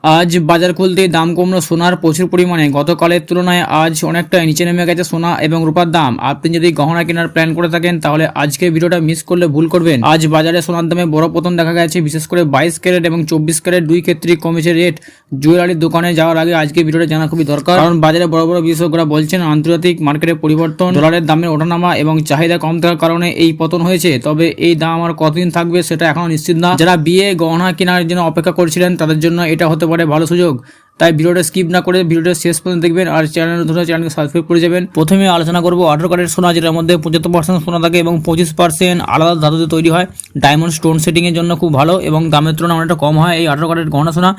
আজ বাজার খুলতেই দাম কমলো সোনার প্রচুর পরিমাণে। গতকালের তুলনায় আজ অনেকটা নিচে নেমে গেছে সোনা এবং রূপার দাম। আপনি যদি গহনা কেনার প্ল্যান করে থাকেন তাহলে আজকে ভিডিওটা মিস করলে ভুল করবেন। আজ বাজারে সোনার দামে বড় পতন দেখা গেছে, বিশেষ করে 22 ক্যারেট এবং 24 ক্যারেট দুই ক্ষেত্রেই কমেছে রেট। জুয়েলারির দোকানে যাওয়ার আগে আজকে ভিডিওটা জানা খুবই দরকার, কারণ বাজারে বড় বড় বিশেষজ্ঞরা বলছেন আন্তর্জাতিক মার্কেটে পরিবর্তন, ডলারের দামের ওঠানামা এবং চাহিদা কম থাকার কারণে এই পতন হয়েছে। তবে এই দাম আর কতদিন থাকবে সেটা এখনো নিশ্চিত না। যারা বিয়ে গহনা কেনার জন্য অপেক্ষা করছিলেন তাদের জন্য এটা হতে পারে ভালো সুযোগ। তাই ভিডিওটা স্কিপ না করে ভিডিওটা শেষ পর্যন্ত দেখবেন আর চ্যানেলকে সাবস্ক্রাইব করে যাবেন। প্রথমে আলোচনা করব 18 ক্যারেট সোনা, যেটার মধ্যে 75% সোনা থাকে এবং 25% আলাদা ধাতুতে তৈরি হয়। ডায়মন্ড স্টোন সেটিং এর জন্য খুব ভালো এবং দামের তুলনায় অনেকটা কম হয় এই 18 ক্যারেট গহনা সোনা।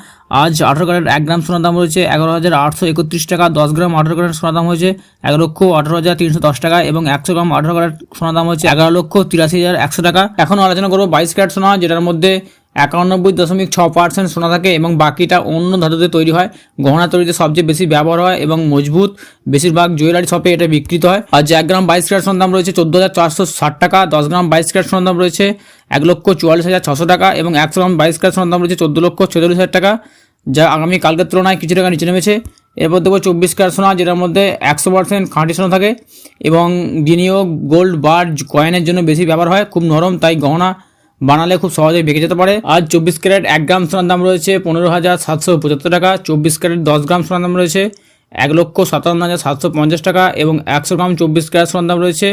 আজ 18 ক্যারেট 1 গ্রাম সোনার দাম রয়েছে 11,831 টাকা। 10 গ্রাম 18 ক্যারেট সোনার দাম হয়েছে 1,18,310 টাকা এবং 100 গ্রাম 18 ক্যারেট সোনার দাম হচ্ছে 11,83,100 টাকা। এখন আলোচনা করব 22 ক্যারেট সোনা, যেটার মধ্যে 91.6% সোনা থাকে এবং বাকিটা অন্য ধাতুতে তৈরি হয়। গহনা তৈরিতে সবচেয়ে বেশি ব্যবহার হয় এবং মজবুত। বেশিরভাগ জুয়েলারি শপে এটা বিক্রিত হয়। আজ 1 গ্রাম 22 ক্যারেট সোনার দাম রয়েছে 14,460 টাকা। 10 গ্রাম 22 ক্যারেট সোনার দাম রয়েছে 1,44,600 টাকা এবং 100 গ্রাম 22 ক্যারেট সোনার দাম রয়েছে 14,46,000 টাকা, যা আগামী কালকের তুলনায় কিছু টাকা নিচে নেমেছে। এরপর দেখবো 24 ক্যারেট সোনা, যেটার মধ্যে 100% খাঁটি সোনা থাকে এবং বিনিয়োগ গোল্ড বার কয়েনের জন্য বেশি ব্যবহার হয়। খুব নরম, তাই গহনা বানালে খুব সহজেই ভেঙে যেতে পারে। আজ 24 ক্যারেট 1 গ্রাম সোনার দাম রয়েছে 15,775 টাকা। 24 ক্যারেট 10 গ্রাম সোনার দাম রয়েছে 1,57,750 টাকা এবং 100 গ্রাম 24 ক্যারেট সোনার দাম রয়েছে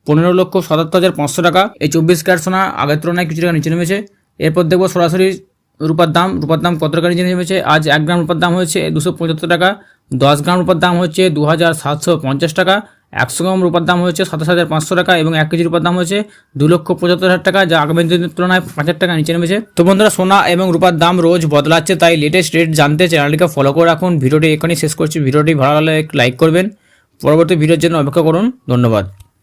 15,77,500 টাকা। এই 24 ক্যারেট সোনা আগের তুলনায় কিছু টাকা নিচে নেমেছে। এরপর দেখবো সরাসরি রূপার দাম কত টাকা নিচে নেমেছে। আজ 1 গ্রাম রূপার দাম হচ্ছে 275 টাকা। 10 গ্রাম রূপার দাম হচ্ছে 2,750 টাকা। 100 গ্রাম রূপার দাম হচ্ছে 27,500 টাকা এবং 1 কেজি রূপার দাম হচ্ছে 2,75,000 টাকা, যা আগামী দিনের তুলনায় 5,000 টাকা নিচে নেমেছে। তো বন্ধুরা, সোনা এবং রূপার দাম রোজ বদলাচ্ছে, তাই লেটেস্ট রেট জানতে চ্যানেলটিকে ফলো করে রাখুন। ভিডিওটি এখানেই শেষ করছি। ভিডিওটি ভালো লাগলে লাইক করবেন। পরবর্তী ভিডিওর জন্য অপেক্ষা করুন। ধন্যবাদ।